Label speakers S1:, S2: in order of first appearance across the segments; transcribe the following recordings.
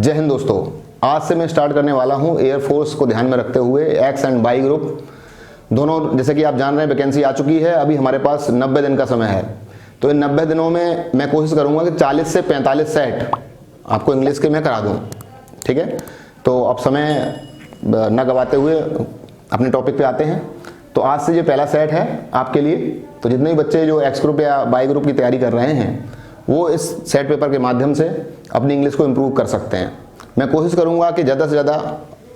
S1: जय हिंद दोस्तों, आज से मैं स्टार्ट करने वाला हूं एयरफोर्स को ध्यान में रखते हुए एक्स एंड वाई ग्रुप दोनों। जैसे कि आप जान रहे हैं वैकेंसी आ चुकी है, अभी हमारे पास 90 दिन का समय है। तो इन 90 दिनों में मैं कोशिश करूंगा कि 40 से 45 सेट आपको इंग्लिश के मैं करा दूं। ठीक है, तो अब समय न गवाते हुए अपने टॉपिक पे आते हैं। तो आज से जो पहला सेट है आपके लिए, तो जितने भी बच्चे जो एक्स ग्रुप या वाई ग्रुप की तैयारी कर रहे हैं वो इस सेट पेपर के माध्यम से अपनी इंग्लिश को इम्प्रूव कर सकते हैं। मैं कोशिश करूंगा कि ज़्यादा से ज़्यादा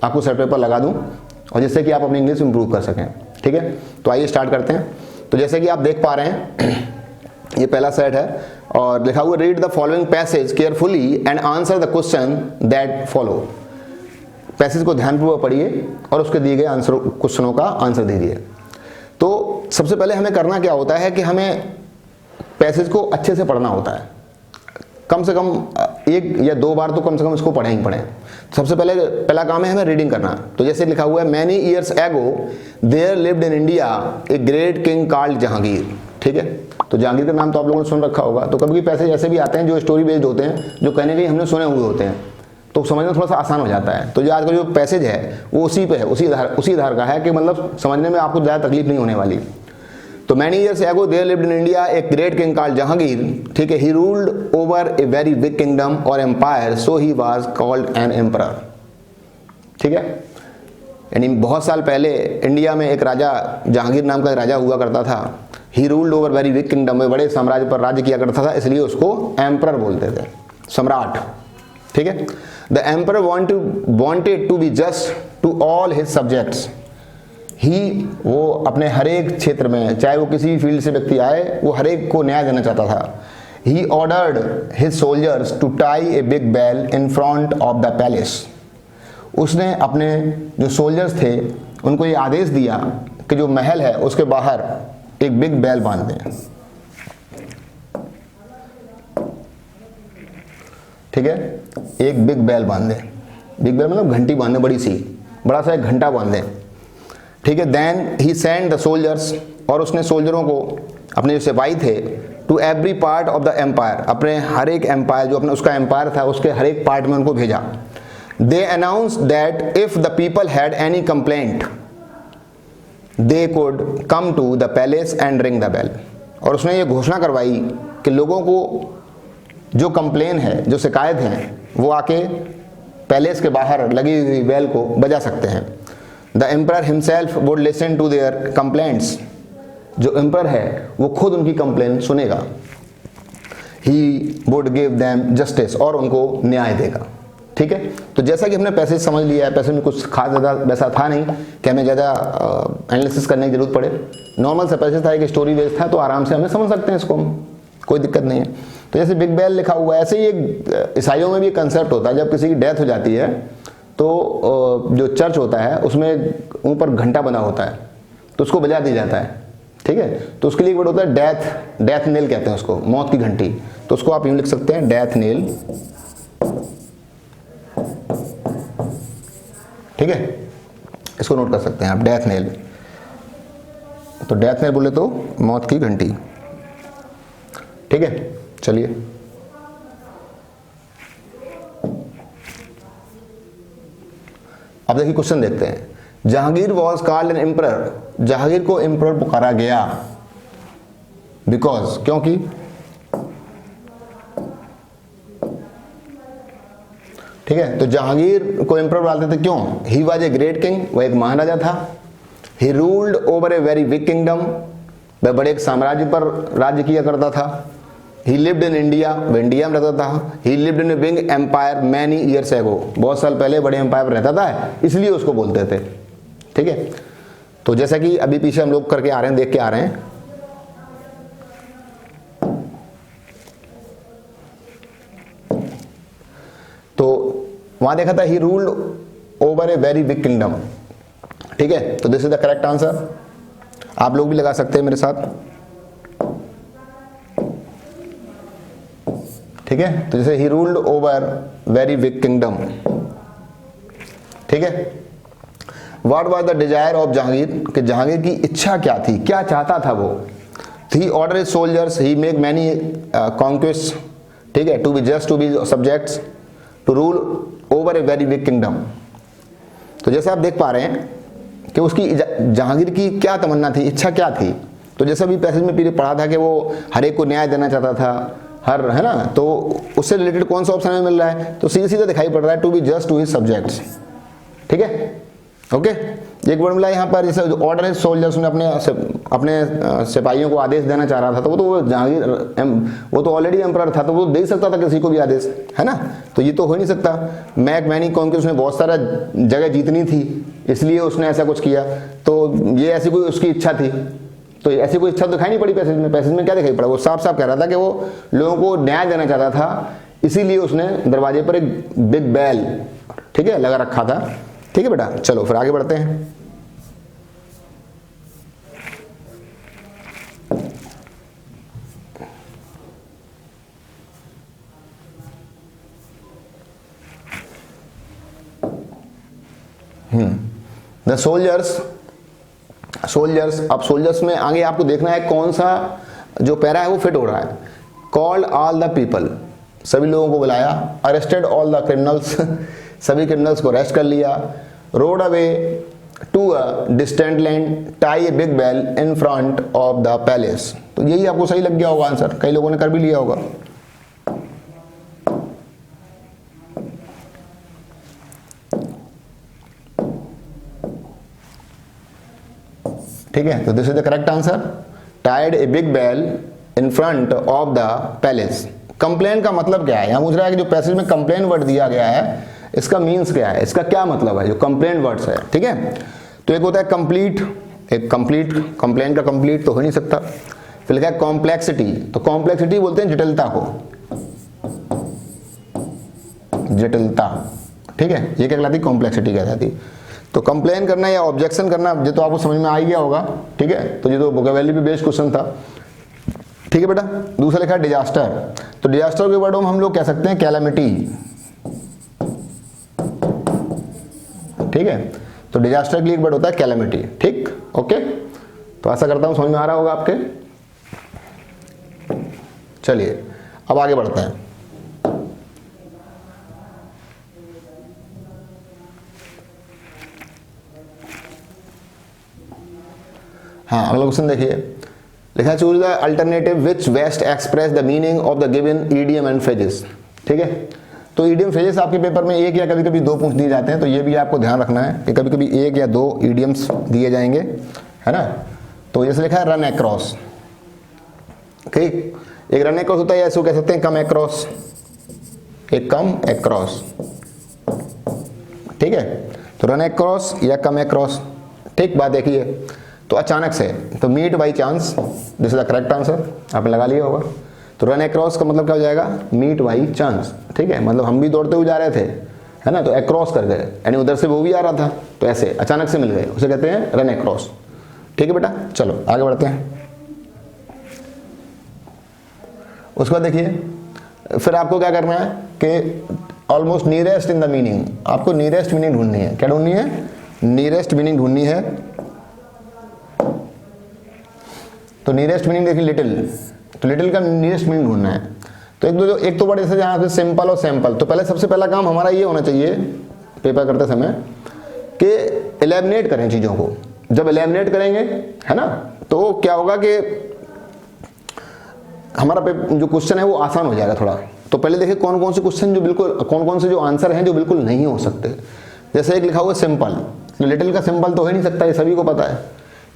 S1: आपको सेट पेपर लगा दूं और जिससे कि आप अपनी इंग्लिश इम्प्रूव कर सकें। ठीक है, तो आइए स्टार्ट करते हैं। तो जैसे कि आप देख पा रहे हैं ये पहला सेट है और लिखा हुआ read the following passage carefully and answer the question that follow. Passage को ध्यानपूर्वक पढ़िए और उसके दिए गए आंसर क्वेश्चनों का आंसर दीजिए। तो सबसे पहले हमें करना क्या होता है कि हमें पैसेज को अच्छे से पढ़ना होता है। कम से कम एक या दो बार तो कम से कम इसको पढ़ें ही पढ़ें। सबसे पहला काम है हमें रीडिंग करना। तो जैसे लिखा हुआ है many years ago there lived in India a great king called Jahangir. ठीक है, तो जहांगीर का नाम तो आप लोगों ने सुन रखा होगा। तो कभी पैसेज ऐसे भी आते हैं जो स्टोरी बेस्ड होते हैं, जो कहने के हमने सुने हुए होते हैं, तो समझना थोड़ा सा आसान हो जाता है। तो जो आज का जो पैसेज है वो उसी पे है, उसी आधार का है कि मतलब समझने में आपको ज़्यादा तकलीफ नहीं होने वाली। तो many years ago there lived in India a great king called Jahangir. ठीक है, he ruled over a very big kingdom और empire, so he was called an emperor. ठीक है, यानी बहुत साल पहले इंडिया में एक राजा जहांगीर नाम का राजा हुआ करता था। He ruled over very big kingdom, में बड़े साम्राज्य पर राज्य किया करता था, इसलिए उसको एम्परर बोलते थे, सम्राट। ठीक है, the emperor wanted to be just to all his subjects. वो अपने हर एक क्षेत्र में, चाहे वो किसी भी फील्ड से व्यक्ति आए, वो हर एक को न्याय देना चाहता था। He ordered his soldiers to tie a big bell in front of the palace. उसने अपने जो सोल्जर्स थे उनको ये आदेश दिया कि जो महल है उसके बाहर एक बिग बेल बांध दें। ठीक है, एक बिग बेल बांध दें। बिग बेल मतलब घंटी बांधे, बड़ा सा एक घंटा बांध दें। ठीक है, then he send the soldiers, और उसने सोल्जरों को, अपने जो सिपाही थे, to every part of the empire, अपने हर एक एम्पायर, जो अपना उसका एम्पायर था उसके हर एक पार्ट में उनको भेजा। They announce that if the people had any complaint they could come to the palace and ring the bell. और उसने ये घोषणा करवाई कि लोगों को जो कंप्लेन है, जो शिकायत है, वो आके पैलेस के बाहर लगी हुई बेल को बजा सकते हैं। The emperor himself would listen to their complaints. जो एम्परर है वो खुद उनकी कंप्लेन सुनेगा। He would give them justice, और उनको न्याय देगा। ठीक है, तो जैसा कि हमने पैसेज समझ लिया है, पैसेज में कुछ खास ज़्यादा वैसा था नहीं कि हमें ज़्यादा एनालिसिस करने की जरूरत पड़े। नॉर्मल सा पैसेज था, एक स्टोरी बेस्ड था, तो आराम से हमें समझ सकते हैं इसको, कोई दिक्कत नहीं है। तो जैसे बिग बेल लिखा हुआ है, ऐसे ही एक ईसाइयों में भी कंसेप्ट होता है, जब किसी की डेथ हो जाती है तो जो चर्च होता है उसमें ऊपर घंटा बना होता है, तो उसको बजा दिया जाता है। ठीक है, तो उसके लिए एक वर्ड होता है डेथ नेल कहते हैं उसको, मौत की घंटी। तो उसको आप यूं लिख सकते हैं, डेथ नेल। ठीक है, इसको नोट कर सकते हैं आप, डेथ नेल। तो डेथ नेल बोले तो मौत की घंटी। ठीक है, चलिए अब देखिए क्वेश्चन देखते हैं। Jahangir was called an emperor. Jahangir को एम्परर पुकारा गया बिकॉज, क्योंकि। ठीक है, तो जहांगीर को एम्परर बुलाते थे, क्यों? He was a great king, वह एक महाराजा था। He ruled over a very big kingdom, वह बड़े एक साम्राज्य पर राज्य किया करता था। ही लिव्ड इन इंडिया, वह इंडिया में रहता था। He lived in a big empire many years ago, बहुत साल पहले बड़े एम्पायर में रहता था, इसलिए उसको बोलते थे। ठीक है, तो जैसा कि अभी पीछे हम लोग करके आ रहे हैं, देख के आ रहे हैं। तो वहां देखा था he ruled over a very big kingdom. ठीक है, तो this is the correct answer. आप लोग भी लगा सकते हैं मेरे साथ। ठीक है, तो जैसे ही ruled over very big kingdom. ठीक है, what was the desire of Jahangir, कि जहांगीर की इच्छा क्या थी, क्या चाहता था वो। He order soldiers, he make many conquest. ठीक है, to be just to be subjects, to rule over a very big kingdom. तो जैसे आप देख पा रहे हैं कि उसकी जहांगीर की क्या तमन्ना थी, इच्छा क्या थी। तो जैसे अभी पैसेज में पीछे पढ़ा था कि वो हर एक को न्याय देना चाहता था, हर, है ना, तो उससे रिलेटेड कौन सा ऑप्शन में मिल रहा है, तो सीधे सीधे दिखाई पड़ रहा है to be just to his subjects. ठीक है, ओके। एक वर्ड मिला यहाँ पर, जैसे ऑर्डर है सोल्जर्स ने अपने सिपाहियों को आदेश देना चाह रहा था, तो वो जहांगीर वो तो ऑलरेडी एम्परर था, तो वो दे सकता था किसी को भी आदेश, है ना। तो ये तो हो नहीं सकता। मैनी कौन के उसने बहुत सारा जगह जीतनी थी, इसलिए उसने ऐसा कुछ किया। तो ये ऐसी कोई उसकी इच्छा थी, तो ऐसी कोई इच्छा तो दिखाई नहीं पड़ी पैसेज में। पैसेज में क्या दिखाई पड़ा, वो साफ साफ कह रहा था कि वो लोगों को न्याय देना चाहता था, इसीलिए उसने दरवाजे पर एक बिग बेल, ठीक है, लगा रखा था। ठीक है बेटा, चलो फिर आगे बढ़ते हैं। द सोल्जर्स, अब सोल्जर्स में आगे आपको देखना है कौन सा जो पैरा है वो फिट हो रहा है। कॉल्ड ऑल द पीपल, सभी लोगों को बुलाया। अरेस्टेड ऑल द क्रिमिनल्स, सभी क्रिमिनल्स को अरेस्ट कर लिया। Rode away to a distant land, tie a big bell in front of the palace. तो यही आपको सही लग गया होगा आंसर, कई लोगों ने कर भी लिया होगा। ठीक है, तो this is the correct answer. Tied a big bell in front of the palace. Complain का मतलब क्या है, यहां पूछ रहा है कि जो पैसेज में कंप्लेन वर्ड दिया गया है इसका मीन्स क्या है, इसका क्या मतलब है, जो कंप्लेन वर्ड्स है। ठीक है, तो एक होता है कंप्लीट, एक कंप्लीट, कंप्लेन का कंप्लीट तो हो नहीं सकता। फिर लिखा है कॉम्प्लेक्सिटी, तो कॉम्प्लेक्सिटी बोलते हैं जटिलता को, जटिलता। ठीक है, ये क्या कहलाती, कॉम्प्लेक्सिटी कहलाती। तो कंप्लेन करना या ऑब्जेक्शन करना, ये तो आपको समझ में आ ही गया होगा। ठीक है, तो ये तो वोकैबुलरी पे बेस्ड क्वेश्चन था। ठीक है बेटा, दूसरा लिखा है डिजास्टर। तो डिजास्टर के वर्ड में हम लोग कह सकते हैं कैलामिटी। ठीक है, तो डिजास्टर के लिए एक वर्ड होता है कैलामिटी। ठीक, ओके, तो ऐसा करता हूं समझ में आ रहा होगा आपके। चलिए अब आगे बढ़ते हैं। हाँ, अगला क्वेश्चन देखिए, लिखा है choose the alternative which best express the meaning of the given idiom and phrases. ठीक है, तो ईडियम फ्रेजेस आपके पेपर में एक या कभी कभी दो पूछ दिए जाते हैं, तो ये भी आपको ध्यान रखना है कि कभी कभी एक या दो ईडियम्स दिए जाएंगे, है ना। तो जैसे लिखा है रन अक्रॉस। ठीक, एक रन अक्रॉस होता है, ऐसे कह सकते हैं कम अक्रॉस, एक कम अक्रॉस। ठीक है, तो रन अक्रॉस या कम अक्रॉस। ठीक, बात देखिए, तो अचानक से, तो meet by chance, this is the correct answer, आपने लगा लिया होगा। तो रन अक्रॉस का मतलब क्या हो जाएगा, मीट बाई चांस। ठीक है, मतलब हम भी दौड़ते हुए जा रहे थे, है ना, तो अक्रॉस कर गए, यानी उधर से वो भी आ रहा था, तो ऐसे अचानक से मिल गए, उसे कहते हैं रन अक्रॉस। ठीक है बेटा, चलो आगे बढ़ते हैं। उसके बाद देखिए, फिर आपको क्या करना है कि almost nearest in the meaning, आपको नियरेस्ट मीनिंग ढूंढनी है। क्या ढूंढनी है, नियरेस्ट मीनिंग ढूंढनी है। तो नियरेस्ट मीनिंग देखिए लिटिल, तो लिटिल का नियरेस्ट मीनिंग ढूंढना है। तो एक तो वर्ड जैसे यहाँ पे सिंपल और सैंपल, तो पहले सबसे पहला काम हमारा ये होना चाहिए पेपर करते समय कि एलिमिनेट करें चीज़ों को। जब एलिमिनेट करेंगे, है ना, तो क्या होगा कि हमारा जो क्वेश्चन है वो आसान हो जाएगा थोड़ा। तो पहले देखिए कौन कौन से क्वेश्चन जो बिल्कुल, कौन कौन से जो आंसर हैं जो बिल्कुल नहीं हो सकते। जैसे एक लिखा हुआ सिंपल, तो लिटिल का सिंपल तो हो ही नहीं सकता, ये सभी को पता है।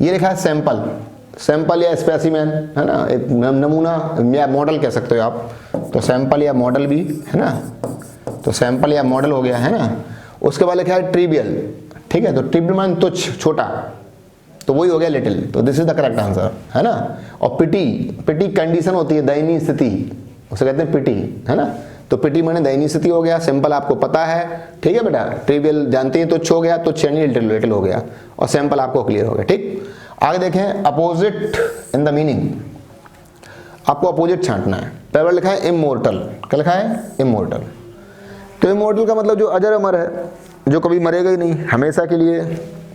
S1: ये लिखा है सैंपल, सैंपल या स्पेसिमेन, है ना, एक नमूना या मॉडल कह सकते हो आप। तो सैंपल या मॉडल भी, है ना, तो सैंपल या मॉडल हो गया, है ना। उसके बाद लिखा है ट्रिवियल। ठीक है, तो ट्रिवियल मान तुच्छ, छोटा, तो वही हो गया लिटिल। तो this is the correct answer, है ना। और पिटी, पिटी कंडीशन होती है, दयनीय स्थिति, उसे कहते हैं पिटी, है ना। तो पिटी माने दयनीय स्थिति हो गया। सिंपल आपको पता है, ठीक है बेटा। ट्रिवियल जानते हैं, तुच्छ हो गया, तुच्छ यानी लिटिल हो गया, और सैंपल आपको क्लियर हो गया। ठीक, आगे देखें अपोजिट इन द मीनिंग, आपको अपोजिट छांटना है। पहले लिखा है इमोर्टल, क्या लिखा है, इमोर्टल। तो इमोर्टल का मतलब जो अजर अमर है, जो कभी मरेगा ही नहीं, हमेशा के लिए,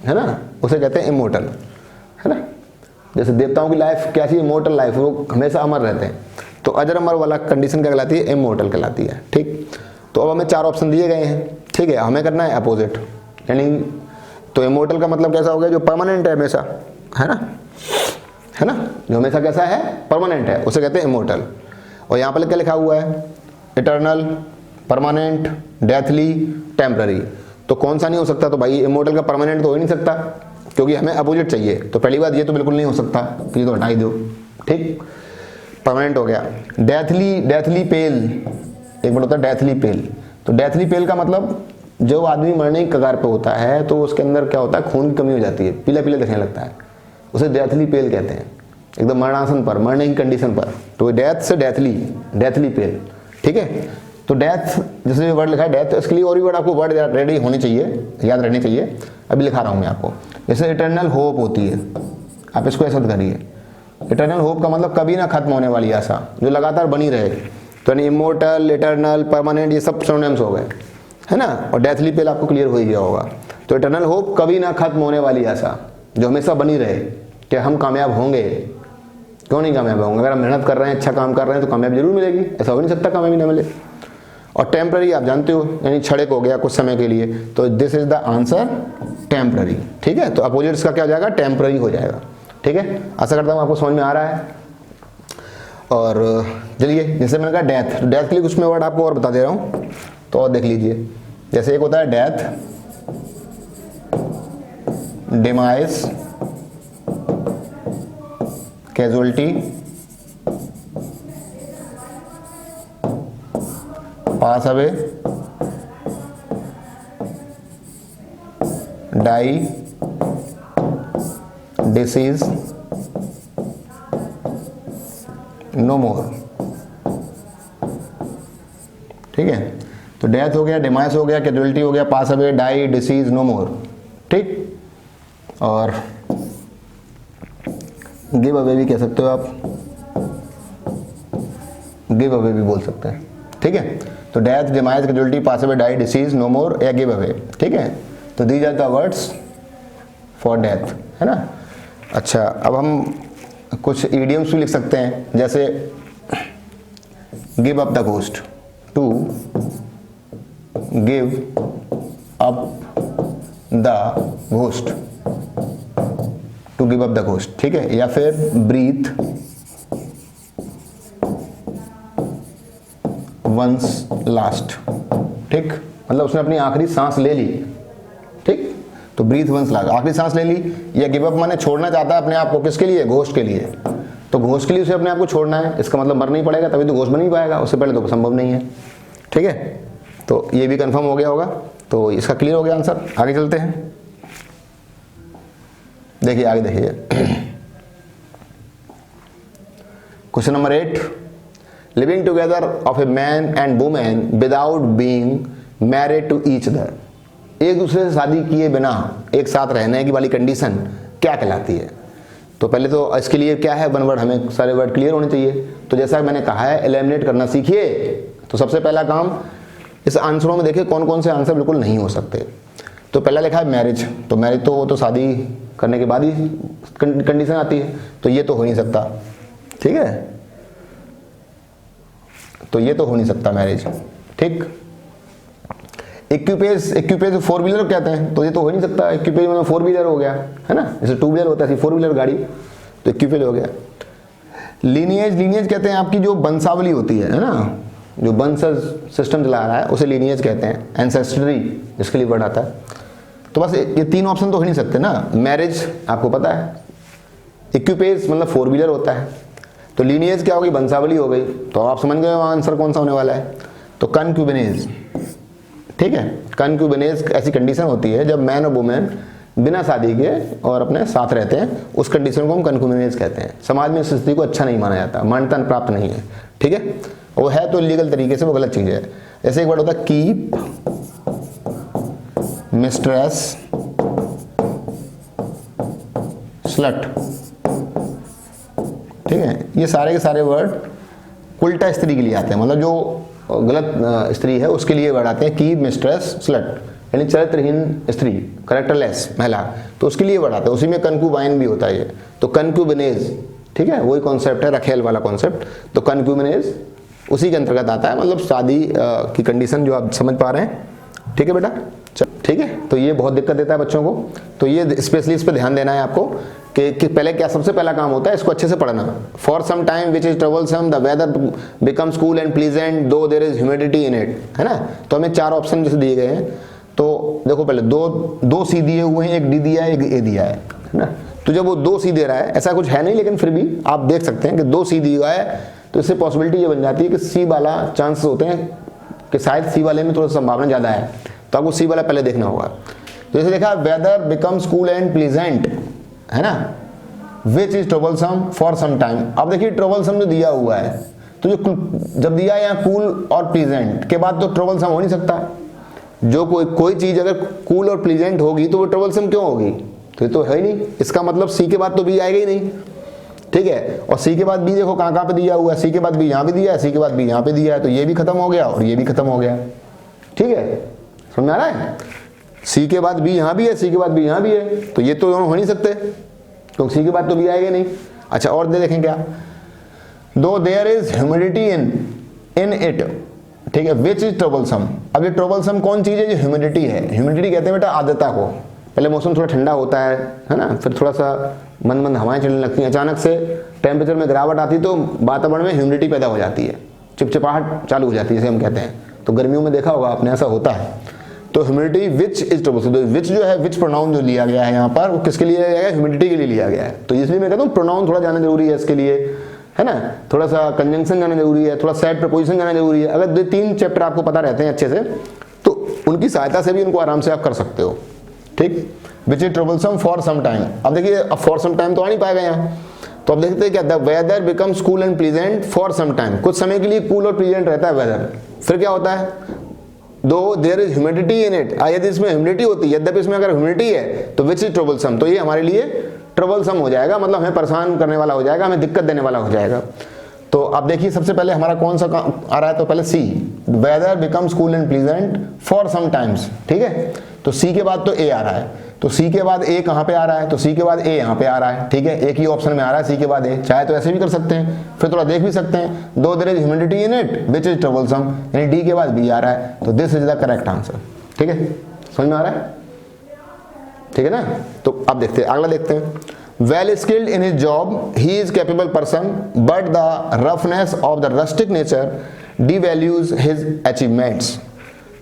S1: है ना, उसे कहते हैं इमोर्टल, है ना। जैसे देवताओं की लाइफ कैसी, इमोर्टल लाइफ, वो हमेशा अमर रहते हैं। तो अजर अमर वाला कंडीशन क्या कहलाती है, इमोर्टल कहलाती है। ठीक, तो अब हमें चार ऑप्शन दिए गए हैं। ठीक है, हमें करना है अपोजिट, यानी तो इमोर्टल का मतलब कैसा हो गया, जो परमानेंट है हमेशा, है ना, है ना, जो हमेशा कैसा है, परमानेंट है, उसे कहते हैं इमोर्टल। और यहाँ पर क्या लिखा हुआ है, इटर्नल, परमानेंट, डेथली, टेम्पररी। तो कौन सा नहीं हो सकता, तो भाई इमोर्टल का परमानेंट तो हो ही नहीं सकता, क्योंकि हमें अपोजिट चाहिए। तो पहली बात ये तो बिल्कुल नहीं हो सकता, तो ये तो हटा ही दो, ठीक, परमानेंट हो गया। डेथली, डेथली पेल, एक बार होता है डेथली पेल। तो डेथली पेल का मतलब जो आदमी मरने की कगार पे होता है तो उसके अंदर क्या होता है, खून की कमी हो जाती है, पीला पीला दिखने लगता है, उसे डेथली पेल कहते हैं, एकदम मरणासन पर, मरने की कंडीशन पर। तो डेथ से डेथली, डेथली पेल, ठीक है। तो डेथ, जैसे वर्ड लिखा है डेथ, इसके लिए और भी वर्ड आपको वर्ड रेडी होने चाहिए, याद रहने चाहिए, अभी लिखा रहा हूँ मैं आपको। जैसे इटर्नल होप होती है, आप इसको ऐसा करिए, इटर्नल होप का मतलब कभी ना खत्म होने वाली आशा, जो लगातार बनी रहे। तो यानी इमोर्टल, इटर्नल, परमानेंट, ये सब सिनोनिम्स हो गए, है ना। और डेथली पेल आपको क्लियर हो ही गया होगा। तो इटर्नल होप, कभी ना खत्म होने वाली आशा, जो हमेशा बनी रहे कि हम कामयाब होंगे। क्यों नहीं कामयाब होंगे, अगर हम मेहनत कर रहे हैं, अच्छा काम कर रहे हैं, तो कामयाबी जरूर मिलेगी, ऐसा हो नहीं सकता कामयाबी ना मिले। और टेम्पररी आप जानते हो, यानी क्षणिक हो गया, कुछ समय के लिए। तो this is the answer, temporary, ठीक है। तो अपोजिट्स का क्या हो जाएगा, टेम्पररी हो जाएगा, ठीक है। आशा करता हूँ आपको समझ में आ रहा है। और चलिए, जैसे मैंने कहा डेथ, डेथ के लिए कुछ मैं वर्ड आपको और बता दे रहा हूँ, तो और देख लीजिए। जैसे एक होता है death, demise, casualty, pass away, die, deceased, no more, ठीक है। तो डेथ हो गया, डिमाइस हो गया, कैजुअलिटी हो गया, pass away, die, deceased, no more, ठीक। और गिव अवे भी कह सकते हो आप, गिव अवे भी बोल सकते हैं, ठीक है। तो death, demise, casualty, pass away, die, deceased, no more या गिव अवे, ठीक है। तो these are the words for death, है ना। अच्छा, अब हम कुछ ईडियम्स भी लिख सकते हैं, जैसे give up the ghost, to give up the ghost, to give up the ghost, ठीक है। या फिर ब्रीथ वंस लास्ट, ठीक, मतलब उसने अपनी आखिरी सांस ले ली, ठीक। तो ब्रीथ वंस लास्ट, आखिरी सांस ले ली। या गिव अप माने छोड़ना चाहता है अपने आप को, किसके लिए, घोस्ट के लिए। तो घोस्ट के लिए उसे अपने आप को छोड़ना है, इसका मतलब मर नहीं पड़ेगा, तभी तो घोस्ट बन नहीं पाएगा, उससे पहले तो संभव नहीं है, ठीक है। तो ये भी कंफर्म हो गया होगा, तो इसका क्लियर हो गया आंसर। आगे चलते हैं, देखिए आगे देखिए। Question number 8, living together of a man and women without being married to each other, एक दूसरे से शादी किए बिना एक साथ रहने की वाली कंडीशन क्या कहलाती है। तो पहले तो इसके लिए क्या है, वन वर्ड, हमें सारे वर्ड क्लियर होने चाहिए। तो जैसा मैंने कहा है, एलिमिनेट करना सीखिए। तो सबसे पहला काम, इस आंसरों में देखिए कौन कौन से आंसर बिल्कुल नहीं हो सकते। तो पहला लिखा है मैरिज, तो मैरिज तो वो तो शादी करने के बाद ही कंडीशन आती है, तो ये तो हो नहीं सकता, ठीक है। तो ये तो हो नहीं सकता मैरिज, ठीक। इक्विपेज, इक्विपेज फोर व्हीलर कहते हैं, तो ये तो हो नहीं सकता, इक्विपेज मतलब फोर व्हीलर हो गया, है ना, जैसे टू व्हीलर होता है फोर व्हीलर गाड़ी, तो इक्विपेज हो गया। लीनिएज, लीनिएज कहते हैं आपकी जो वंशावली होती है ना, जो वंश सिस्टम चला रहा है उसे लीनिएज कहते हैं। एंसेस्ट्री जिसके लिए वर्ड आता है। तो बस ये तीन ऑप्शन तो हो नहीं सकते ना। मैरिज आपको पता है, इक्विपेज मतलब फोर व्हीलर होता है, तो लीनिएज क्या होगी, वंशावली हो गई। तो आप समझ गए आंसर कौन सा होने वाला है, तो कनक्यूबिनेज, ठीक है। कनक्यूबिनेज ऐसी कंडीशन होती है जब मैन और वुमेन बिना शादी के और अपने साथ रहते हैं, उस कंडीशन को हम कनक्यूबिनेज कहते हैं। समाज में इस स्थिति को अच्छा नहीं माना जाता, मान्यता प्राप्त नहीं है, ठीक है। वो है तो लीगल तरीके से वो गलत चीज है। ऐसे एक वर्ड होता है कीप मिस्ट्रेस स्लट, ठीक है। ये सारे के सारे वर्ड उल्टा स्त्री के लिए आते हैं, मतलब जो गलत स्त्री है उसके लिए वर्ड आते हैं। कीप मिस्ट्रेस स्लट यानी चरित्रहीन स्त्री, कैरेक्टरलेस महिला, तो उसके लिए वर्ड आता है। उसी में कनक्यूबाइन भी होता है ये, तो कनक्यूबिनेज, ठीक है, वही कॉन्सेप्ट है, रखेल वाला कॉन्सेप्ट। तो कनक्यूबिनेज उसी के अंतर्गत आता है, मतलब शादी की कंडीशन जो आप समझ पा रहे हैं, ठीक है बेटा, ठीक है। तो ये बहुत दिक्कत देता है बच्चों को, तो ये स्पेशली इस पर ध्यान देना है आपको कि पहले क्या सबसे पहला काम होता है, इसको अच्छे से पढ़ना। For some time which is troublesome the weather becomes cool and pleasant though there is humidity in it, है ना। तो हमें 4 ऑप्शन जैसे दिए गए हैं, तो देखो पहले दो सी दिए हुए हैं, एक डी दिया है, एक ए दिया है ना। तो जब वो 2 सी दे रहा है, ऐसा कुछ है नहीं लेकिन फिर भी आप देख सकते हैं कि 2 सी दिया है, तो इससे पॉसिबिलिटी ये बन जाती है कि सी वाला चांसेस होते हैं कि शायद सी वाले में थोड़ा संभावना ज़्यादा है, तो आपको सी वाला पहले देखना होगा। जैसे देखा weather becomes cool and pleasant, है ना, which is troublesome for some time. अब देखिए ट्रबलसम जो दिया हुआ है, तो जो जब दिया है यहाँ कूल और प्लीजेंट के बाद तो ट्रबलसम हो नहीं सकता। जो कोई चीज अगर कूल और प्लीजेंट होगी तो वो ट्रबलसम क्यों होगी, तो ये तो है ही नहीं। इसका मतलब सी के बाद तो बी आएगा ही नहीं, ठीक है। और सी के बाद बी देखो कहाँ पे दिया हुआ है, सी के बाद बी यहाँ पे दिया है, सी के बाद बी यहाँ पे दिया है, तो ये भी खत्म हो गया और ये भी खत्म हो गया, ठीक है। समझ में आ रहा है, सी के बाद बी यहाँ भी है, सी के बाद बी यहाँ भी है, तो ये तो दोनों हो नहीं सकते क्योंकि सी के बाद तो बी आएगा नहीं। अच्छा और देखें क्या, though there is humidity in it, ठीक है, विच इज ट्रबलसम। अब ये ट्रबलसम कौन चीज है, जो ह्यूमिडिटी है। ह्यूमिडिटी कहते हैं बेटा आर्द्रता को। पहले मौसम थोड़ा ठंडा होता है ना, फिर थोड़ा सा मंद मंद हवाएं चलने लगती हैं, अचानक से टेम्परेचर में गिरावट आती तो वातावरण में ह्यूमिडिटी पैदा हो जाती है, चिपचिपाहट चालू हो जाती है, जैसे हम कहते हैं। तो गर्मियों में देखा होगा आपने, ऐसा होता है। तो ह्यूमिडिटी विच इज ट्रबलसम, तो विच जो है, विच प्रोनाउन जो लिया गया है यहाँ पर, वो किसके लिए लिया गया है, ह्यूमिडिटी के लिए लिया गया है। तो इसलिए मैं कहता हूँ प्रोनाउन थोड़ा जाना जरूरी है इसके लिए, है ना, थोड़ा सा कंजंक्शन जाना जरूरी है, थोड़ा सेट प्रपोजिशन जाना जरूरी है। अगर 2-3 चैप्टर आपको पता रहते हैं अच्छे से, तो उनकी सहायता से भी उनको आराम से आप कर सकते हो, ठीक। Which is troublesome for some time. अब देखिए अब फॉर सम टाइम तो आ नहीं पाएगा यहाँ, तो अब देखते हैं क्या, the weather becomes cool and pleasant for some time, कुछ समय के लिए कूल और प्लीजेंट रहता है वेदर। फिर क्या होता है, though there is humidity in it, यदि इसमें ह्यूमिडिटी होती है, यद्यपि इसमें अगर ह्यूमिडिटी है तो विच इज ट्रबलसम, तो ये हमारे लिए ट्रबलसम हो जाएगा, मतलब हमें परेशान करने वाला हो जाएगा, हमें दिक्कत देने वाला हो जाएगा। तो अब देखिए सबसे पहले हमारा कौन सा आ रहा है, तो पहले सी, weather becomes cool and pleasant for some times, ठीक है। तो सी के बाद तो ए आ रहा है, तो सी के बाद ए कहाँ पे आ रहा है, तो सी के बाद ए यहाँ पे आ रहा है, ठीक है। एक ही ऑप्शन में आ रहा है सी के बाद ए, चाहे तो ऐसे भी कर सकते हैं, फिर थोड़ा देख भी सकते हैं, though there is humidity in it which is troublesome, यानी डी के बाद बी आ रहा है, तो this is the correct answer, ठीक है। समझ में आ रहा है, ठीक है ना। तो अब देखते हैं अगला, देखते हैं। Well skilled in his job he is capable person but the roughness of the rustic nature devalues his achievements.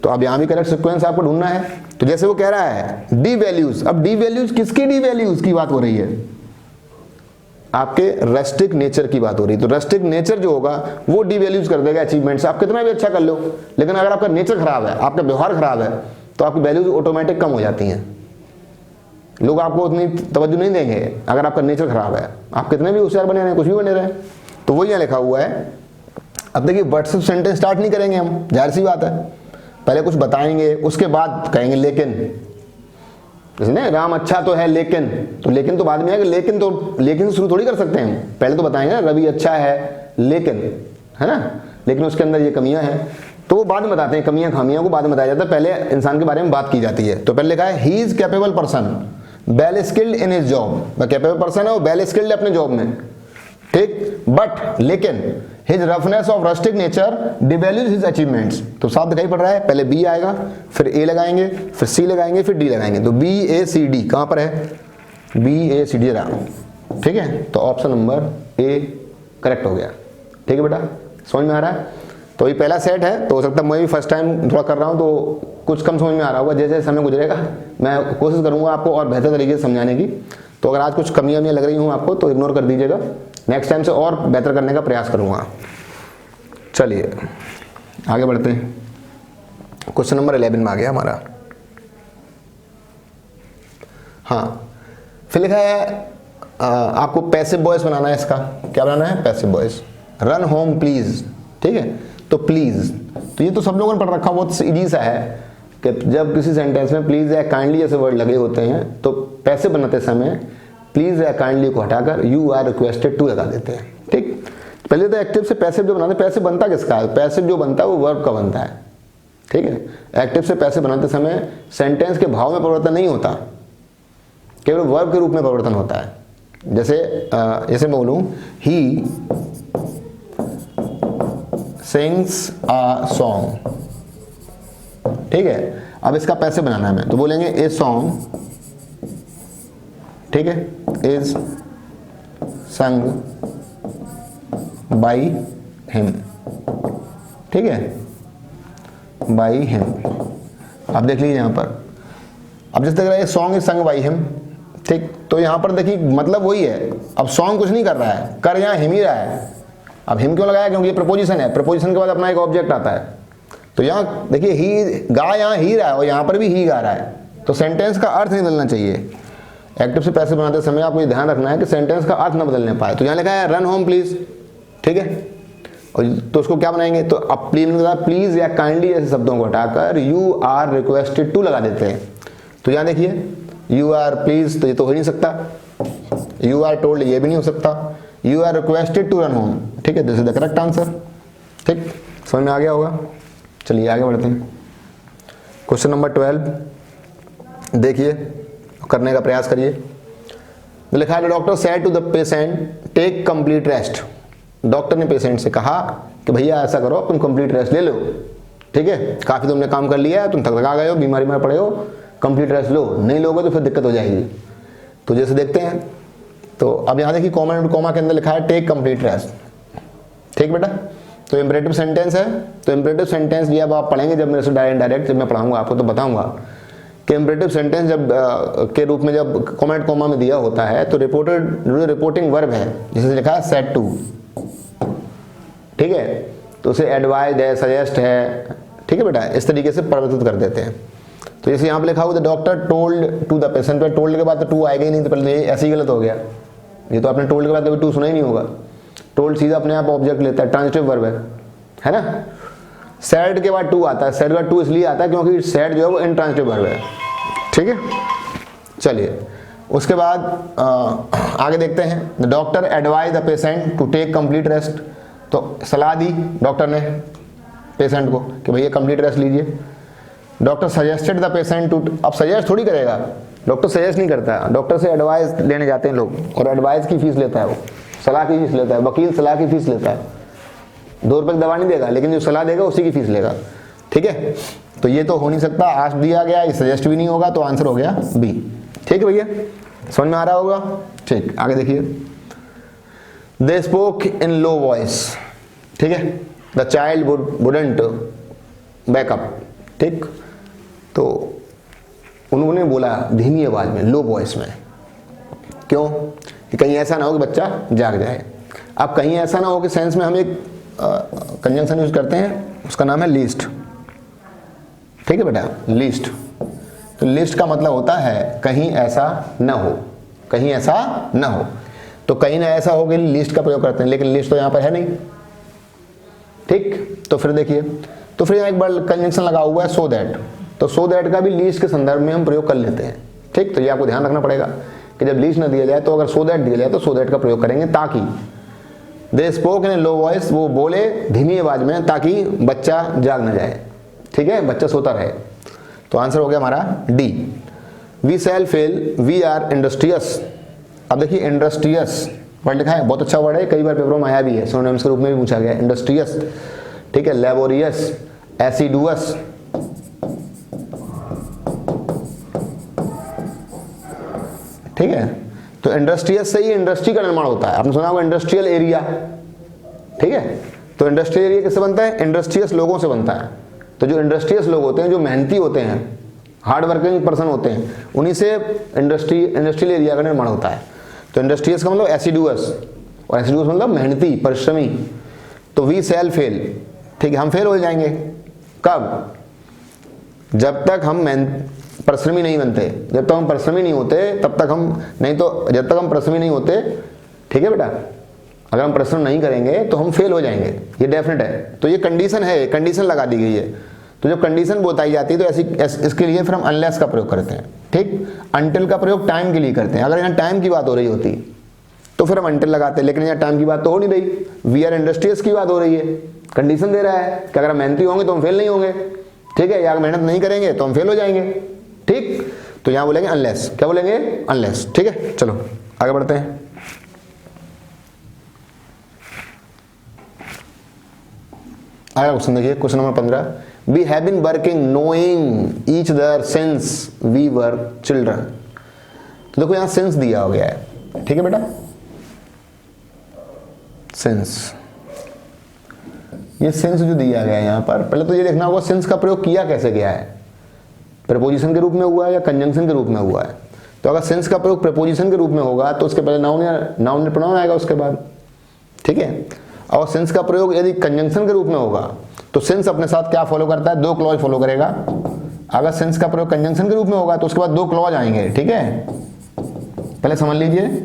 S1: तो अब यहां भी करेक्ट सीक्वेंस आपको ढूंढना है। तो जैसे वो कह रहा है डी वैल्यूज, अब डी वैल्यूज किसके डी वैल्यूज की बात हो रही है, आपके रस्टिक नेचर की बात हो रही है। तो रस्टिक नेचर जो होगा वो डी वैल्यूज कर देगा अचीवमेंट्स। आप कितना भी अच्छा कर लो, लेकिन अगर आपका नेचर खराब है, आपका व्यवहार खराब है, तो आपकी वैल्यूज ऑटोमेटिक कम हो जाती हैं, लोग आपको उतनी तवज्जो नहीं देंगे अगर आपका नेचर खराब है, आप कितने भी होशियार बने रहे, कुछ भी बने रहे। तो वही यहाँ लिखा हुआ है। अब देखिए व्हाट्सएप सेंटेंस स्टार्ट नहीं करेंगे हम, जाहिर सी बात है, पहले कुछ बताएंगे उसके बाद कहेंगे लेकिन, जैसे ना राम अच्छा तो है लेकिन, तो लेकिन तो बाद में आएगा, लेकिन तो लेकिन से शुरू थोड़ी कर सकते हैं हम, पहले तो बताएंगे ना रवि अच्छा है लेकिन, है ना, लेकिन उसके अंदर ये कमियां हैं, तो वो बाद में बताते हैं, कमियां खामियां को बाद में बताया जाता है, पहले इंसान के बारे में बात की जाती है। तो पहले लिखा है ही is capable person well skilled in his job, capable person है वो वेल स्किल्ड है अपने जॉब में, ठीक, बट लेकिन his roughness of rustic nature devalues his achievements. तो साफ दिखाई पड़ रहा है, पहले बी आएगा, फिर ए लगाएंगे, फिर सी लगाएंगे, फिर डी लगाएंगे। तो बी ए सी डी कहां पर है, बी ए सी डी रहा, ठीक है। तो ऑप्शन नंबर ए करेक्ट हो गया, ठीक है बेटा, समझ में आ रहा है। तो ये पहला सेट है, तो हो सकता है मैं भी फर्स्ट टाइम थोड़ा कर रहा हूँ तो कुछ कम समझ में आ रहा होगा, जैसे समय गुजरेगा मैं कोशिश करूँगा आपको और बेहतर तरीके से समझाने की। तो अगर आज कुछ कमियां लग रही हूँ आपको तो इग्नोर कर दीजिएगा, नेक्स्ट टाइम से और बेहतर करने का प्रयास करूँगा। चलिए आगे बढ़ते हैं, क्वेश्चन नंबर 11 में आ गया हमारा। हाँ, फिर लिखा है आपको पैसिव वॉइस बनाना है, इसका क्या बनाना है, passive voice. Run home please, ठीक है। तो प्लीज, तो ये तो सब लोगों ने पढ़ रखा, बहुत इजी सा है कि जब किसी सेंटेंस में प्लीज या काइंडली जैसे वर्ड लगे होते हैं तो पैसिव बनाते समय प्लीज या काइंडली को हटाकर यू आर रिक्वेस्टेड टू लगा देते हैं, ठीक। पहले तो एक्टिव से पैसिव जो बनाते हैं, पैसिव बनता किसका है, पैसिव जो बनता है वो वर्ब का बनता है, ठीक है। एक्टिव से पैसिव बनाते समय सेंटेंस के भाव में परिवर्तन नहीं होता, केवल वर्ब के रूप में परिवर्तन होता है। जैसे मैं बोलूं ही सिंग्स अ सॉन्ग, ठीक है। अब इसका पैसे बनाना है हमें, तो बोलेंगे ए सॉन्ग, ठीक है, इज संग बाई हिम, ठीक है, बाई हिम। अब देख लीजिए यहाँ पर, अब जैसे देख रहा है सॉन्ग इज संग बाई हिम, ठीक, तो यहाँ पर देखिए मतलब वही है, अब सॉन्ग कुछ नहीं कर रहा है, कर यहाँ हिम ही रहा है। अब हिम क्यों लगाया, क्योंकि ये प्रपोजिशन है, प्रपोजिशन के बाद अपना एक ऑब्जेक्ट आता है, तो यहाँ देखिए ही गा यहाँ ही रहा है और यहाँ पर भी ही गा रहा है, तो सेंटेंस का अर्थ नहीं बदलना चाहिए। एक्टिव से पैसिव बनाते समय आपको ये ध्यान रखना है कि सेंटेंस का अर्थ ना बदलने पाए। तो यहाँ लिखा है रन होम प्लीज, ठीक है, और तो उसको क्या बनाएंगे, तो अब प्लीज या काइंडली जैसे शब्दों को हटाकर यू आर रिक्वेस्टेड टू लगा देते हैं। तो यहाँ देखिए यू आर प्लीज, तो ये तो हो ही नहीं सकता, यू आर टोल्ड ये भी नहीं हो सकता, you are requested to run home, ठीक है, this is the correct answer. ठीक, समझ में आ गया होगा। चलिए आगे बढ़ते हैं। क्वेश्चन नंबर 12 देखिए, करने का प्रयास करिए। तो लिखा है doctor said to the patient take complete rest. Doctor ने पेशेंट से कहा कि भैया ऐसा करो, तुम कंप्लीट रेस्ट ले लो, ठीक है, काफी तुमने काम कर लिया है, तुम थक गए हो, बीमारी में पड़े हो, कंप्लीट रेस्ट लो, नहीं लोगे तो फिर दिक्कत हो जाएगी। तो जैसे देखते हैं, तो अब यहाँ देखिए कॉमा एंड कॉमा के अंदर लिखा है टेक कंप्लीट रेस्ट, ठीक बेटा। तो इम्परेटिव सेंटेंस है, तो इम्परेटिव सेंटेंस ये अब आप पढ़ेंगे जब मेरे से डायरेक्ट जब मैं पढ़ाऊंगा आपको तो बताऊंगा कि इम्परेटिव सेंटेंस जब के रूप में जब कॉमा एंड कॉमा में दिया होता है तो रिपोर्टिंग वर्ब है, जिसे लिखा है सेड टू, ठीक है, तो उसे एडवाइज है, सजेस्ट है, ठीक है बेटा, इस तरीके से परिवर्तित कर देते हैं। तो जैसे यहाँ पे लिखा हुआ the doctor told to the patient, पे टोल्ड के बाद तो टू आएगा ही नहीं, तो पहले ये ऐसे ही गलत हो गया, ये तो आपने टोल्ड के बाद कभी टू सुना ही नहीं होगा। टोल्ड सीधा अपने आप ऑब्जेक्ट लेता है, ट्रांजिटिव वर्ब है ना। सैड के बाद टू आता है, सैड के बाद टू इसलिए आता है क्योंकि सैड जो है वो इंट्रांजिटिव वर्ब है, ठीक है। चलिए उसके बाद आगे देखते हैं। The doctor advise the patient to take complete rest, तो सलाह दी डॉक्टर ने पेशेंट को कि भैया कंप्लीट रेस्ट लीजिए। Doctor suggested the patient to, अब सजेस्ट थोड़ी करेगा, डॉक्टर सजेस्ट नहीं करता, डॉक्टर से एडवाइस लेने जाते हैं लोग और एडवाइस की फीस लेता है, वो सलाह की फीस लेता है, वकील सलाह की फीस लेता है, 2 रुपए की दवा नहीं देगा, लेकिन जो सलाह देगा उसी की फीस लेगा, ठीक है। तो ये तो हो नहीं सकता, आज दिया गया, ये सजेस्ट भी नहीं होगा, तो आंसर हो गया बी, ठीक है भैया, समझ में आ रहा होगा। ठीक, आगे देखिए। They spoke in low voice, ठीक है, द चाइल्ड वुडंट बैकअप, ठीक, तो उन्होंने बोला धीमी आवाज में, लो वॉइस में, क्यों, कि कहीं ऐसा ना हो कि बच्चा जाग जाए। अब कहीं ऐसा ना हो कि सेंस में हम एक कंजंक्शन यूज करते हैं, उसका नाम है लीस्ट, ठीक है बेटा, लीस्ट। तो लीस्ट का मतलब होता है कहीं ऐसा न हो, कहीं ऐसा न हो, तो कहीं ना ऐसा हो कि लीस्ट का प्रयोग करते हैं, लेकिन लीस्ट तो यहाँ पर है नहीं, ठीक। तो फिर देखिए, तो फिर यहाँ एक बार कंजंक्शन लगा हुआ है सो दैट, तो सो दैट का भी लीस्ट के संदर्भ में हम प्रयोग कर लेते हैं, ठीक। तो ये आपको ध्यान रखना पड़ेगा कि जब लीस्ट ना दिया जाए तो अगर सो दैट दिया जाए तो सो दैट का प्रयोग करेंगे, ताकि they spoke in low voice, वो बोले धीमी आवाज में ताकि बच्चा जाग न जाए, ठीक है, बच्चा सोता रहे। तो आंसर हो गया हमारा D. We shall fail, we are industrious. अब देखिए इंडस्ट्रियस वर्ड लिखा है, बहुत अच्छा वर्ड है, कई बार पेपरों में आया भी है, सिनोनिम्स के रूप में भी पूछा गया, इंडस्ट्रियस, ठीक है, लेबोरियस, एसिडुअस, ठीक है। तो इंडस्ट्रियस से ही इंडस्ट्री का निर्माण होता है, आपने सुना होगा इंडस्ट्रियल एरिया, ठीक है। तो इंडस्ट्रियल एरिया किससे बनता है, इंडस्ट्रियस लोगों से बनता है। तो जो इंडस्ट्रियस लोग होते हैं, जो मेहनती होते हैं, हार्ड वर्किंग पर्सन होते हैं, उन्हीं से इंडस्ट्रियल एरिया का निर्माण होता है। तो इंडस्ट्रियस का मतलब एसिडुअस, और एसिडुअस मतलब मेहनती, परिश्रमी। तो वी शैल फेल, ठीक है, हम फेल हो जाएंगे, कब, जब तक हम परिश्रमी नहीं बनते, जब तक हम परिश्रमी नहीं होते तब तक हम, नहीं तो जब तक हम परिश्रमी नहीं होते, ठीक है बेटा, अगर हम परिश्रम नहीं करेंगे तो हम फेल हो जाएंगे, ये डेफिनेट है। तो ये कंडीशन है, कंडीशन लगा दी गई है। तो जब कंडीशन बताई जाती है तो ऐसी इसके लिए फिर हम अनलेस का प्रयोग करते हैं, ठीक। अंटिल का प्रयोग टाइम के लिए करते हैं, अगर यहाँ टाइम की बात हो रही होती तो फिर हम अंटिल लगाते हैं, लेकिन यहाँ टाइम की बात तो हो नहीं रही, वी आर इंडस्ट्रियस की बात हो रही है, कंडीशन दे रहा है कि अगर हम मेहनती होंगे तो हम फेल नहीं होंगे, ठीक है, या अगर मेहनत नहीं करेंगे तो हम फेल हो जाएंगे, ठीक। तो यहां बोलेंगे अनलेस, क्या बोलेंगे, अनलेस, ठीक है। चलो आगे बढ़ते हैं। अगला क्वेश्चन देखिए, question number 15, we have been working knowing each other since we were children. तो देखो यहां सिंस दिया हो गया है, ठीक है बेटा, सिंस, ये सिंस जो दिया गया है यहां पर, पहले तो ये देखना होगा सिंस का प्रयोग किया कैसे गया है, प्रीपोजिशन के रूप में हुआ है या कंजंक्शन के रूप में हुआ है। तो अगर सिंस का प्रयोग प्रीपोजिशन के रूप में होगा तो उसके पहले नाउन या नाउन प्रोनाउन आएगा उसके बाद, ठीक है। और सिंस का प्रयोग यदि कंजंक्शन के रूप में होगा तो सिंस अपने साथ क्या फॉलो करता है, 2 क्लॉज फॉलो करेगा। अगर सिंस का प्रयोग कंजंक्शन के रूप में होगा तो उसके बाद 2 क्लॉज आएंगे, ठीक है, पहले समझ लीजिए।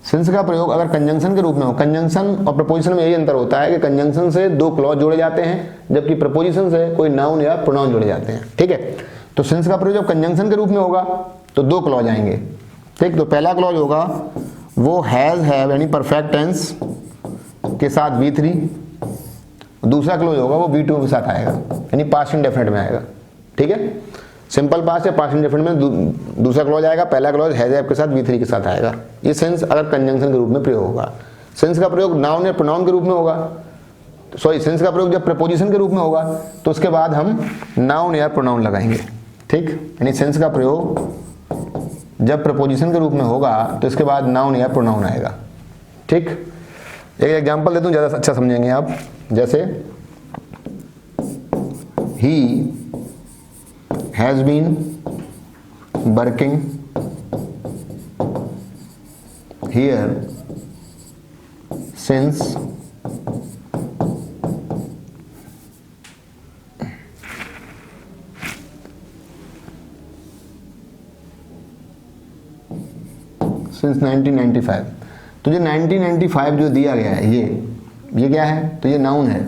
S1: सिंस का प्रयोग अगर कंजंक्शन के रूप में हो, कंजंक्शन और प्रपोजिशन में यही अंतर होता है कि कंजंक्शन से 2 क्लॉज जोड़े जाते हैं जबकि प्रपोजिशन से कोई नाउन या प्रोनाउन जोड़े जाते हैं, ठीक है। तो सिंस का प्रयोग जब कंजंक्शन के रूप में होगा तो 2 क्लॉज आएंगे, ठीक। तो पहला क्लॉज होगा वो हैज हैव यानी परफेक्ट टेंस के साथ V3, दूसरा क्लॉज होगा वो V2 के साथ आएगा यानी पास्ट इंडेफिनिट में आएगा, ठीक है। सिंपल पास्ट या पास्ट इंडेफिनिट में दूसरा क्लॉज आएगा, पहला क्लॉज हैज हैव के साथ V3 के साथ आएगा। ये सेंस अगर कंजंक्शन के रूप में प्रयोग होगा। सेंस का प्रयोग नाउन या प्रोनाउन के रूप में होगा, सॉरी सेंस का प्रयोग जब प्रपोजिशन के रूप में होगा तो उसके बाद हम नाउन या प्रोनाउन लगाएंगे, ठीक। यानी सेंस का प्रयोग जब प्रपोजिशन के रूप में होगा तो इसके बाद नाउन या प्रोनाउन आएगा, ठीक। एक एग्जांपल देता हूं ज़्यादा अच्छा समझेंगे आप, जैसे he has been working here since since 1995। तो जो 1995 जो दिया गया है ये क्या है, तो ये नाउन है।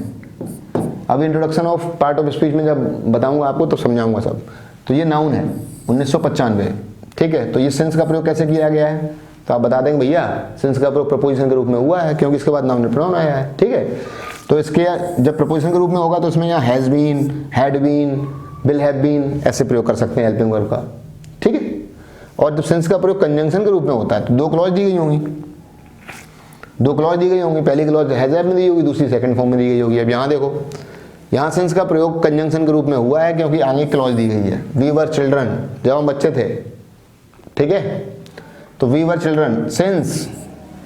S1: अब introduction of part of speech में जब बताऊंगा आपको तो समझाऊंगा सब। तो ये नाउन है 1995, ठीक है। तो ये सिंस का प्रयोग कैसे किया गया है, तो आप बता देंगे भैया सिंस का प्रयोग प्रपोजिशन के रूप में हुआ है क्योंकि इसके बाद नाउन प्रोनाउन आया है, ठीक है। तो इसके जब प्रपोजिशन के रूप में होगा तो इसमें यहाँ has been, had been, will have been ऐसे प्रयोग कर सकते हैं हेल्पिंग वर्ब का, ठीक है। और जब सेंस का प्रयोग कंजंक्शन के रूप में होता है तो 2 क्लॉज दी गई होंगी, 2 क्लॉज दी गई होंगी। पहली क्लॉज हैज़ हैव में दी होगी, दूसरी सेकंड फॉर्म में दी गई होगी। अब यहाँ देखो, यहाँ सेंस का प्रयोग कंजंक्शन के रूप में हुआ है क्योंकि आगे क्लॉज दी गई है, वी वर चिल्ड्रन, जब हम बच्चे थे, ठीक है। तो वी वर चिल्ड्रन सिंस,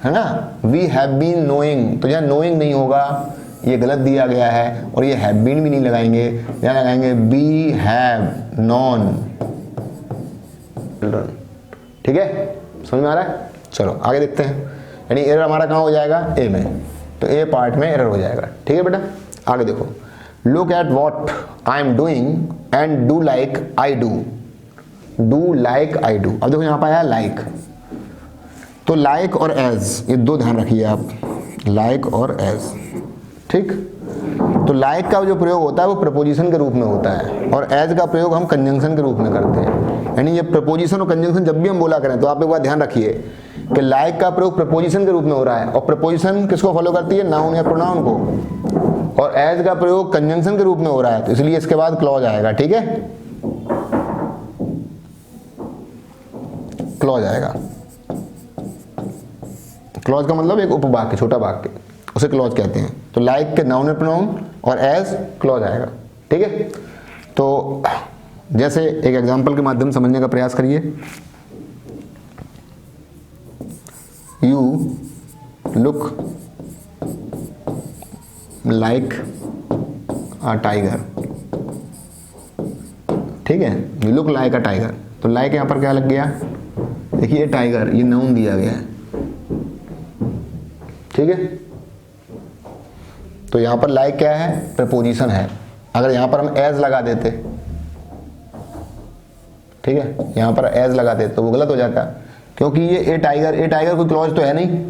S1: है ना। वी हैव बीन नोइंग, तो यहाँ नोइंग नहीं होगा, ये गलत दिया गया है। और ये हैव बीन भी नहीं लगाएंगे, यहाँ लगाएंगे बी हैव नॉन चिल्ड्रन, ठीक है। समझ में आ रहा है। चलो आगे देखते हैं। यानी एरर हमारा कहाँ हो जाएगा, ए में, तो ए पार्ट में एरर हो जाएगा, ठीक है बेटा। आगे देखो, look at what I am doing and do like I do, do like I do. अब देखो यहाँ पर आया लाइक, तो लाइक और एज ये 2 ध्यान रखिए आप, लाइक और एज, ठीक। तो लाइक का जो प्रयोग होता है वो प्रपोजिशन के रूप में होता है और एज का प्रयोग हम कंजंक्शन के रूप में करते हैं। यानी ये प्रपोजिशन और कंजंक्शन जब भी हम बोला करें तो आप एक बात ध्यान रखिए कि लाइक का प्रयोग प्रपोजिशन के रूप में हो रहा है और प्रपोजिशन किसको फॉलो करती है, नाउन या प्रोनाउन को, और एज का प्रयोग कंजंक्शन के रूप में हो रहा है तो इसलिए इसके बाद क्लॉज आएगा, ठीक है। क्लॉज आएगा, क्लॉज का मतलब एक उपवाक्य, छोटा वाक्य, उसे क्लॉज कहते हैं। तो लाइक के नाउन प्रोनाउन और एज क्लॉज आएगा, ठीक है। तो जैसे एक एग्जांपल के माध्यम से समझने का प्रयास करिए। You look like a tiger, ठीक है। You look like a tiger, तो लाइक यहां पर क्या लग गया, देखिए टाइगर, ये नाउन दिया गया है, ठीक है। तो यहां पर लाइक क्या है, प्रपोजिशन है। अगर यहां पर हम एज लगा देते, ठीक है, यहां पर एज लगा देते तो वो गलत हो जाता, क्योंकि ये ए टाइगर कोई क्लॉज तो है नहीं।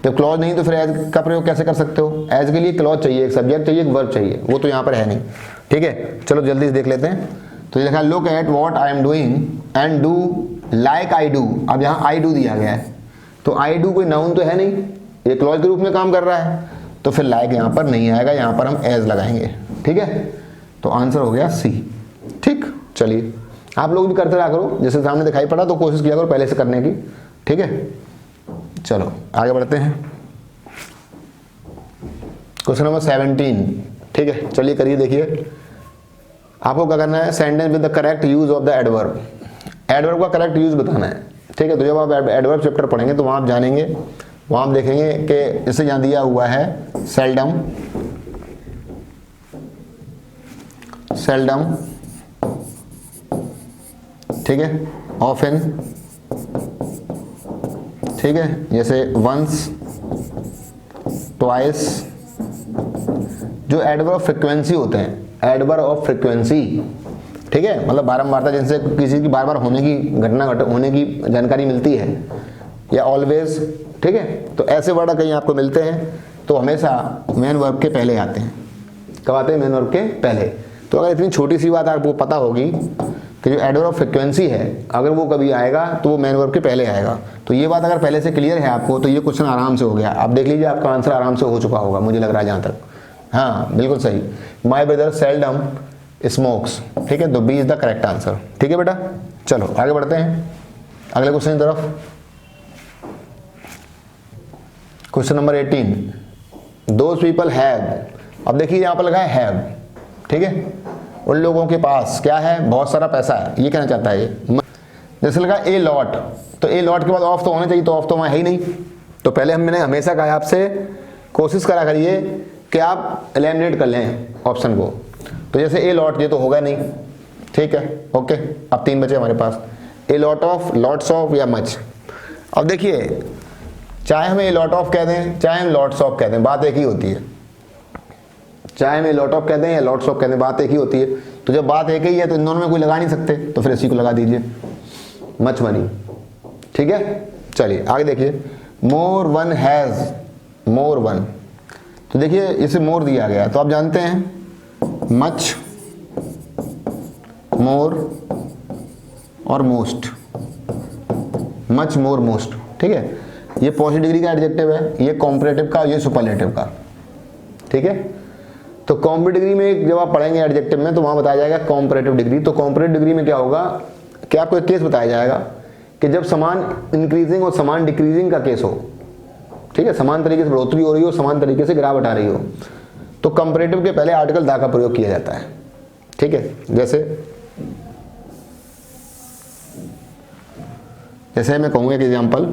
S1: जब क्लॉज नहीं तो फिर एज का प्रयोग कैसे कर सकते हो। एज के लिए क्लॉज चाहिए, एक सब्जेक्ट चाहिए, एक वर्ब चाहिए, वो तो यहां पर है नहीं, ठीक है। चलो जल्दी से देख लेते हैं। तो ये लिखा look at what I am doing and do like I do. अब यहाँ आई डू दिया गया है तो आई डू कोई नाउन तो है नहीं, ये क्लॉज के रूप में काम कर रहा है, तो फिर लाइक यहाँ पर नहीं आएगा, यहाँ पर हम एज लगाएंगे, ठीक है। तो आंसर हो गया सी, ठीक। चलिए आप लोग भी करते रहा करो, जैसे सामने दिखाई पड़ा तो कोशिश किया करो पहले से करने की, ठीक है। चलो आगे बढ़ते हैं। क्वेश्चन नंबर 17, ठीक है, चलिए करिए। देखिए आपको क्या करना है, sentence with the correct use of the adverb. Adverb का करेक्ट यूज बताना है, ठीक है। तो जब आप एडवर्ब चैप्टर पढ़ेंगे तो वहाँ आप जानेंगे, वहाँ आप देखेंगे कि इसे यहाँ दिया हुआ है सेल्डम, सेल्डम, ठीक है, ऑफन, ठीक है, जैसे वंस, ट्वाइस, जो एडवर्ब ऑफ फ्रीक्वेंसी होते हैं, एडवर्ब ऑफ फ्रीक्वेंसी, ठीक है, मतलब बारंबारता, जिनसे किसी की बार बार होने की घटना होने की जानकारी मिलती है, या ऑलवेज, ठीक है। तो ऐसे वर्ड कहीं आपको मिलते हैं तो हमेशा मेन वर्ब के पहले आते हैं। कब आते हैं? मेन वर्ब के पहले। तो अगर इतनी छोटी सी बात आपको पता होगी कि जो एडवर्ब ऑफ फ्रीक्वेंसी है, अगर वो कभी आएगा तो वो मेन वर्ब के पहले आएगा। तो ये बात अगर पहले से क्लियर है आपको तो ये क्वेश्चन आराम से हो गया। आप देख लीजिए आपका आंसर आराम से हो चुका होगा, मुझे लग रहा है जहाँ तक। हाँ बिल्कुल सही, माई ब्रदर सेल्डम स्मोक्स, ठीक है, तो B is the correct answer. ठीक है बेटा, चलो आगे बढ़ते हैं अगले क्वेश्चन की तरफ। Question number 18, those people have. अब देखिए यहाँ पर लगा है हैव, ठीक है, उन लोगों के पास क्या है? बहुत सारा पैसा है, ये कहना चाहता है ये। जैसे लगा ए लॉट, तो ए लॉट के बाद ऑफ तो होना चाहिए, तो ऑफ तो वहाँ है ही नहीं। तो पहले मैंने हमेशा कहा आपसे कोशिश करा करिए कि आप एलिमिनेट कर लें ऑप्शन को। तो जैसे ए लॉट, ये तो होगा नहीं, ठीक है, ओके। अब 3 बचे हमारे पास, a lot of, lots of या मच। अब देखिए चाहे हम ए लॉट ऑफ कह दें चाहे हम लॉट्स ऑफ कह दें, बात एक ही होती है। चाहे हम ए लॉट ऑफ कह दें या लॉट्स ऑफ कह दें, बात एक ही होती है। तो जब बात एक ही है तो इन दोनों में कोई लगा नहीं सकते, तो फिर इसी को लगा दीजिए, मच मनी, ठीक है। चलिए आगे देखिए, more one has, more one, तो देखिए इसे मोर दिया गया, तो आप जानते हैं मच, मोर और मोस्ट, मच, मोर, मोस्ट, ठीक है। ये पॉजिटिव डिग्री का एडजेक्टिव है, ये कॉम्परेटिव का, ये सुपरलेटिव का, ठीक है। तो कॉम्परेटिव डिग्री में जब आप पढ़ेंगे एडजेक्टिव में तो वहां बताया जाएगा कॉम्परेटिव डिग्री। तो कॉम्परेटिव डिग्री में क्या होगा कि आपको एक केस बताया जाएगा कि जब समान इंक्रीजिंग और समान डिक्रीजिंग का केस हो, ठीक है, समान तरीके से बढ़ोतरी हो रही हो, समान तरीके से गिरावट आ रही हो, तो कंपैरेटिव के पहले आर्टिकल दा का प्रयोग किया जाता है, ठीक है। जैसे मैं कहूंगा एक एग्जांपल,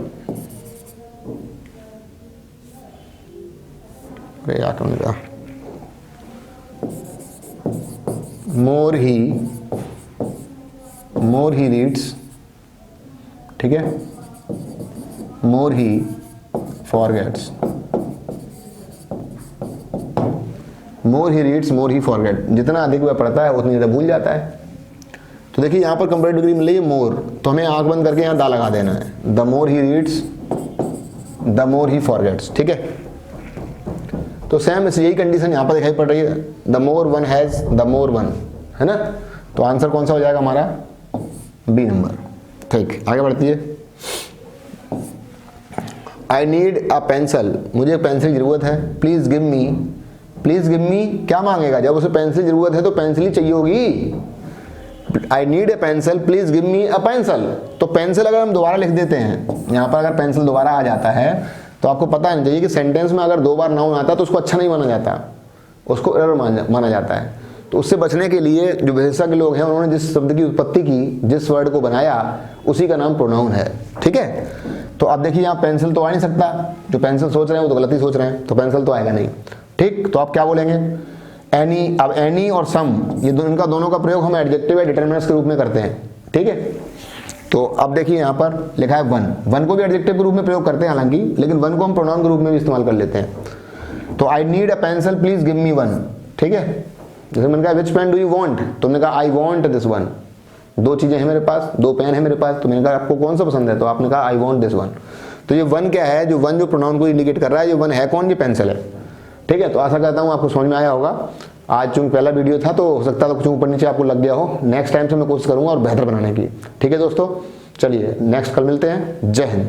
S1: अरे यार कौन लगा, मोर ही रीड्स, ठीक है, more he forgets, more he reads, more he forget, जितना अधिक वह पढ़ता है उतनी ज़्यादा भूल जाता है। तो देखिए यहाँ पर कंपैरेटिव डिग्री मिल रही है मोर, तो हमें आंख बंद करके यहाँ दा लगा देना है, the more he reads the more he forgets, ठीक है। तो सेम यही कंडीशन यहाँ पर दिखाई पड़ रही है, the more one has the more one, है ना। तो आंसर कौन सा हो जाएगा हमारा? बी नंबर, ठीक। आगे बढ़ती है, आई नीड अ पेंसिल, मुझे पेंसिल की जरूरत है, please give me, please give me क्या मांगेगा? जब उसे पेंसिल की जरूरत है तो पेंसिल ही चाहिए होगी। I need a pencil, please give me a pencil, तो पेंसिल अगर हम दोबारा लिख देते हैं, यहाँ पर अगर पेंसिल दोबारा आ जाता है तो आपको पता नहीं चाहिए कि सेंटेंस में अगर 2 बार नाउन आता है तो उसको अच्छा नहीं माना जाता, उसको एरर माना जाता है। तो उससे बचने के लिए जो विशेषज्ञ लोग हैं उन्होंने जिस शब्द की उत्पत्ति की, जिस वर्ड को बनाया, उसी का नाम प्रोनाउन है, ठीक है। तो अब देखिए यहाँ पेंसिल तो आ नहीं सकता, जो पेंसिल सोच रहे हैं वो तो गलत ही सोच रहे हैं, तो पेंसिल तो आएगा नहीं, ठीक। तो आप क्या बोलेंगे? एनी। अब एनी और सम, ये इनका दोनों का प्रयोग हम एडजेक्टिव या डिटरमिनर्स के रूप में करते हैं, ठीक है। तो अब देखिए यहाँ पर लिखा है वन, वन को भी एडजेक्टिव के रूप में प्रयोग करते हैं हालांकि, लेकिन वन को हम प्रोनाउन के रूप में भी इस्तेमाल कर लेते हैं। तो I need a pencil, please give me one, ठीक है। जैसे मैंने कहा विच पेन डू यू वांट, तुमने कहा आई वांट दिस वन, 2 चीजें हैं मेरे पास, 2 पेन है मेरे पास, तो मैंने कहा आपको कौन सा पसंद है, तो आपने कहा आई वांट दिस वन। तो ये वन क्या है? जो वन जो प्रोनाउन को इंडिकेट कर रहा है, ये वन है कौन? ये पेंसिल है, ठीक है। तो आशा करता हूँ आपको समझ में आया होगा। आज चूंकि पहला वीडियो था तो हो सकता है कुछ ऊपर नीचे आपको लग गया हो, नेक्स्ट टाइम से मैं कोशिश करूंगा और बेहतर बनाने की, ठीक है दोस्तों। चलिए नेक्स्ट कल मिलते हैं, जय हिंद।